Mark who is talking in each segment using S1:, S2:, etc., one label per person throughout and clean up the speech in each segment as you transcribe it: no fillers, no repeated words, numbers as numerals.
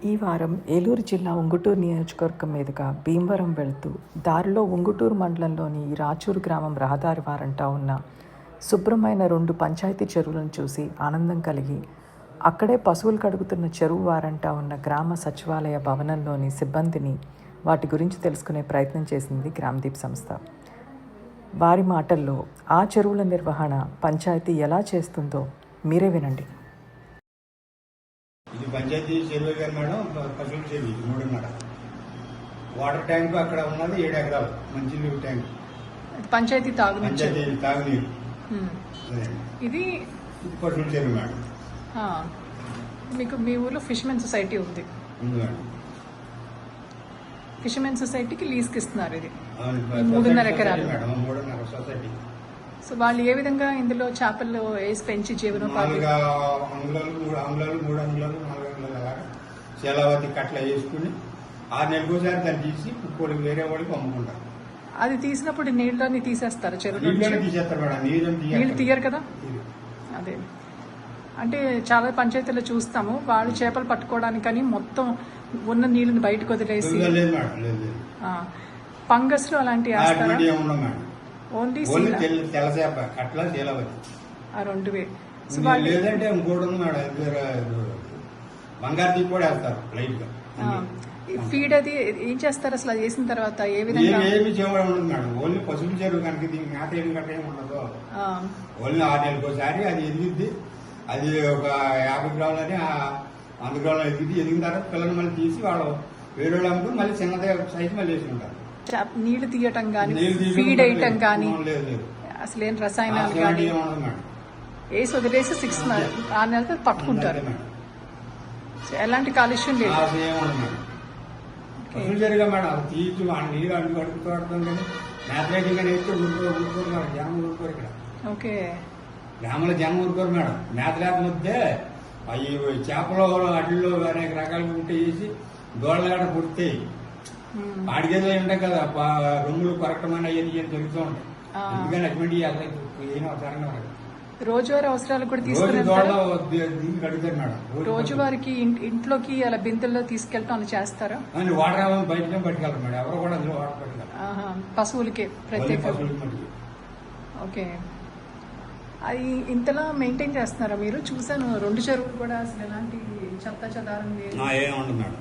S1: ఈ వారం ఏలూరు జిల్లా ఉంగుటూరు నియోజకవర్గం మీదుగా భీమవరం వెళ్తూ దారిలో ఉంగుటూరు మండలంలోని రాచూరు గ్రామం రహదారి వారంటా ఉన్న శుభ్రమైన 2 పంచాయతీ చెరువులను చూసి ఆనందం కలిగి అక్కడే పశువులు కడుగుతున్న చెరువు వారంటా ఉన్న గ్రామ సచివాలయ భవనంలోని సిబ్బందిని వాటి గురించి తెలుసుకునే ప్రయత్నం చేసింది గ్రామదీప్ సంస్థ. వారి మాటల్లో ఆ చెరువుల నిర్వహణ పంచాయతీ ఎలా చేస్తుందో మీరే వినండి.
S2: ఇది పంచాయతీ చెరువు గారు మేడం, పశువుల చెరువు ఇది 3.5. వాటర్ ట్యాంక్ అక్కడ ఉన్నది 7 ఎకరాలు మంచినీరు ట్యాంక్,
S1: పంచాయతీ
S2: తాగునీరు.
S1: ఇది
S2: పశువుల చెరువు మేడం.
S1: మీకు మీ ఊర్లో ఫిష్మెన్ సొసైటీ ఉంది
S2: మేడం.
S1: ఫిషర్మెన్ సొసైటీకి లీజ్కి ఇస్తున్నారు. ఇది
S2: 3.5 ఎకరాలు మేడం, 3.5 సొసైటీ.
S1: సో వాళ్ళు ఏ విధంగా ఇందులో చేపలు వేసి పెంచి జీవనోపాధి?
S2: 4 అంగుళాలు 3 అంగుళాలు 4 అంగుళాలు అలాగా శీలావతి కట్ల వేసుకుని 6 నెలలకోసారి దాన్ని తీసి ఇంకోటికి వేరే వాళ్ళకి అమ్ముకుంటారు.
S1: అది తీసినప్పుడు నీళ్ళని తీసేస్తారు, చెరువు
S2: తీసేస్తారు మేడం.
S1: నీళ్ళు తీయరు కదా. అదే అంటే చాలా పంచాయతీలో చూస్తాము, వాళ్ళు చేపలు పట్టుకోవడానికని మొత్తం ఉన్న నీళ్ళని బయటకు వదిలేసి ఫంగస్లు అలాంటివి వేస్తారా? ఓన్లీ
S2: తెల్ల చేప కట్ల శీలావతి
S1: ఆ 2
S2: లేదంటే ఇంకోటి ఉంది మేడం, బంగారు తీపి కూడా వేస్తారు లైట్ గా.
S1: ఫీడ్ అది ఏం చేస్తారు అసలు? అది వేసిన తర్వాత ఏ విధంగా?
S2: ఏమి చేయడం ఉండదు మేడం, ఓన్లీ పశువుల చెరువు కనుక దీనికి మేత ఏమి గట్ట ఏమి ఉండదు. ఓన్లీ 6 నెలలకోసారి అది ఎదిగిద్ది. అది ఒక 50 గ్రాములని 100 గ్రాములు ఎదిగిన తర్వాత పిల్లలు మళ్ళీ తీసి వాళ్ళు వేరే వాళ్ళు అమ్ముకుని మళ్ళీ చిన్నదే సైజు మళ్ళీ వేసుకుంటారు.
S1: నీళ్లు తీయటం కానీ ఫీడ్ వేయటం కానీ అసలు ఏం రసాయనాలు కానీ వేసి వదిలేసి 6 నెలలు పట్టుకుంటారు. ఎలాంటి కాలుష్యం లేదు.
S2: జరిగా మేడం అది తీసి నీళ్ళు అడుగు అడుగుతాడుతాం కానీ మ్యాథ్లెటింగ్ అని అయితే ఊరుకోరు మేడం, జనం ఊరుకోరు ఇక్కడ.
S1: ఓకే,
S2: గ్రామంలో జనం ఊరుకోరు మేడం. మ్యాథ్లెట్ వద్దే అవి చేపలు అడ్లలో అనేక రకాలుగా ఉంటే వేసి దోళ్ళ గడ పుడతాయి. పాడిగేదో ఉంటాయి కదా, రొమ్ములు కొరకమైన అవన్నీ జరుగుతూ ఉంటాయి. ఎందుకని అటువంటి ఏం అవసరంగా
S1: రోజువారీ అవసరాలు కూడా
S2: తీసుకెళ్తారు మేడం.
S1: రోజువారికి ఇంట్లోకి అలా బిందెల్లో తీసుకెళ్తాం అని చేస్తారా?
S2: వాటర్ బయటనే పట్టుకెళ్తారు మేడం, ఎవరు కూడా అందులో వాటర్ పట్టుకెళ్తారు.
S1: పశువులకి ప్రత్యేక. ఓకే, అది ఇంతలా మెయింటైన్ చేస్తున్నారా మీరు? చూసాను 2 చెరువులు కూడా అసలు ఎలాంటి చెత్త చెదారం లేదు.
S2: ఏముండదు మేడం.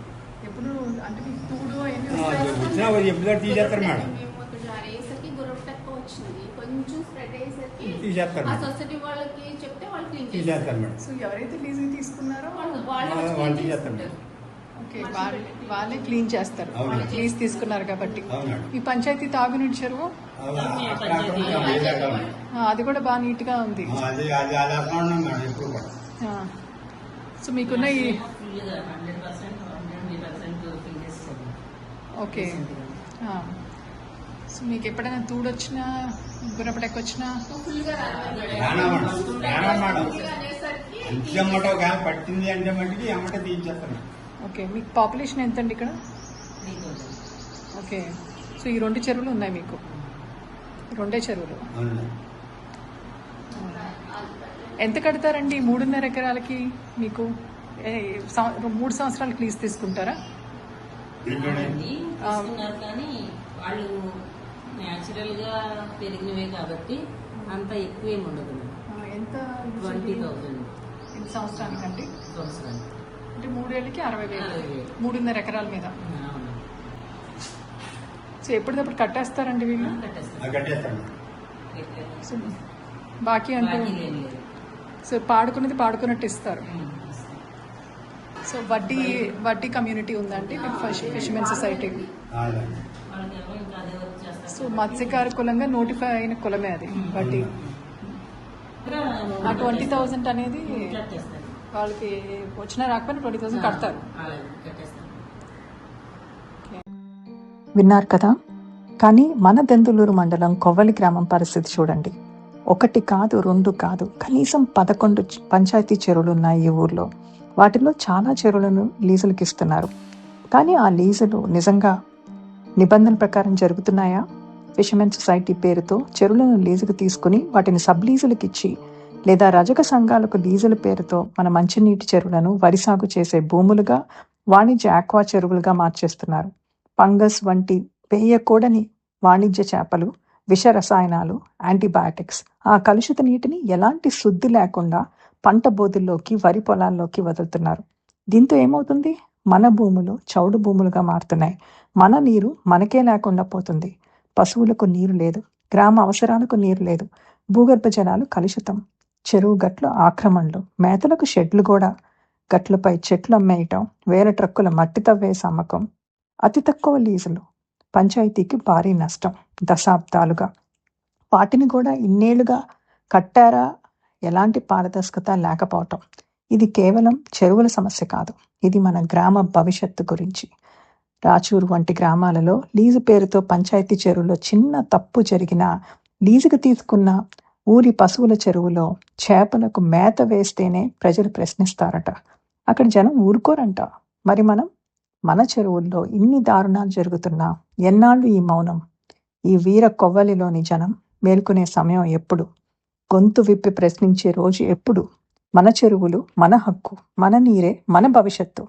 S1: ఎప్పుడు అంటే మీకు తూడు
S2: ఎప్పుడు తీసేస్తారు మేడం.
S1: సో ఎవరైతే లీజ్ తీసుకున్నారో ఓకే, వాళ్ళే క్లీన్ చేస్తారు. లీజ్ తీసుకున్నారు కాబట్టి. ఈ పంచాయతీ తాగునీటి చెరువు అది కూడా బాగా నీట్ గా ఉంది. సో మీకున్న ఓకే, సో మీకు ఎప్పుడైనా తూడొచ్చినా గుర్రపడెక్కొచ్చినా
S2: పట్టింది అంటే మట్టికి అమ్మట తీయించేస్తాను.
S1: ఓకే, మీకు పాపులేషన్ ఎంతండి ఇక్కడ? ఓకే, సో ఈ 2 చెరువులు ఉన్నాయి మీకు? 2 చెరువులు. ఎంత కడతారండి 3.5 ఎకరాలకి? మీకు 3 సంవత్సరాలకి లీజ్ తీసుకుంటారా?
S3: కానీ వాళ్ళు న్యాచురల్ గా పెరిగినవే కాబట్టి అంత ఎక్కువేమి ఉండదు.
S1: ఎంత?
S3: 20,000
S1: సంవత్సరానికండి?
S3: సంవత్సరానికి
S1: అంటే 3 ఏళ్ళకి 60,000, 3.5 ఎకరాల మీద. సో ఎప్పటికప్పుడు కట్టేస్తారండి వీళ్ళు? సో బాకీ అంటే సో పాడుకున్నట్టు ఇస్తారు. సో వడ్డీ కమ్యూనిటీ ఉందండి మీకు ఫిషర్మెన్ సొసైటీ? సో మత్స్యకార కులంగా నోటిఫై అయిన కులమే అది వడ్డీ. ఆ 20,000 అనేది వాళ్ళకి వచ్చినా రాకపోయినా 20,000 కడతారు. విన్నారు కదా. కానీ మన దెందులూరు మండలం కొవ్వలి గ్రామం పరిస్థితి చూడండి. 1 కాదు 2 కాదు, కనీసం 11 పంచాయతీ చెరువులు ఉన్నాయి ఈ ఊర్లో. వాటిలో చాలా చెరువులను లీజులకు ఇస్తున్నారు. కానీ ఆ లీజులు నిజంగా నిబంధనల ప్రకారం జరుగుతున్నాయా? ఫిషర్మెన్ సొసైటీ పేరుతో చెరువులను లీజుకు తీసుకుని వాటిని సబ్ లీజులకు ఇచ్చి లేదా రజక సంఘాలకు లీజుల పేరుతో మన మంచినీటి చెరువులను వరి సాగు చేసే భూములుగా వాణిజ్య ఆక్వా చెరువులుగా మార్చేస్తున్నారు. ఫంగస్ వంటి వేయకూడని వాణిజ్య చేపలు, విష రసాయనాలు, యాంటీబయాటిక్స్ ఆ కలుషిత నీటిని ఎలాంటి శుద్ధి లేకుండా పంట బోధుల్లోకి, వరి పొలాల్లోకి వదులుతున్నారు. దీంతో ఏమవుతుంది? మన భూములు చౌడు భూములుగా మారుతున్నాయి. మన నీరు మనకే లేకుండా పోతుంది. పశువులకు నీరు లేదు, గ్రామ అవసరాలకు నీరు లేదు, భూగర్భ జలాలు కలుషితం, చెరువు గట్లు ఆక్రమణలు, మేతలకు షెడ్లు కూడా, గట్లపై చెట్లు అమ్మేయటం, వేల ట్రక్కుల మట్టి తవ్వేసి అమ్మకం, అతి తక్కువ లీజులు, పంచాయతీకి భారీ నష్టం. దశాబ్దాలుగా వాటిని కూడా ఇన్నేళ్లుగా కట్టారా, ఎలాంటి పారదర్శకత లేకపోవటం. ఇది కేవలం చెరువుల సమస్య కాదు, ఇది మన గ్రామ భవిష్యత్తు గురించి. రాచూరు వంటి గ్రామాలలో లీజు పేరుతో పంచాయతీ చెరువులో చిన్న తప్పు జరిగినా, లీజుకు తీసుకున్న ఊరి పశువుల చెరువులో చేపలకు మేత వేస్తేనే ప్రజలు ప్రశ్నిస్తారట. అక్కడ జనం ఊరుకోరంట. మరి మన చెరువుల్లో ఇన్ని దారుణాలు జరుగుతున్నా ఎన్నాళ్ళు ఈ మౌనం? ఈ వీర కొవ్వలిలోని జనం మేల్కొనే సమయం ఎప్పుడు? గొంతు విప్పి ప్రశ్నించే రోజు ఎప్పుడు? మన చెరువులు మన హక్కు, మన నీరే మన భవిష్యత్తు.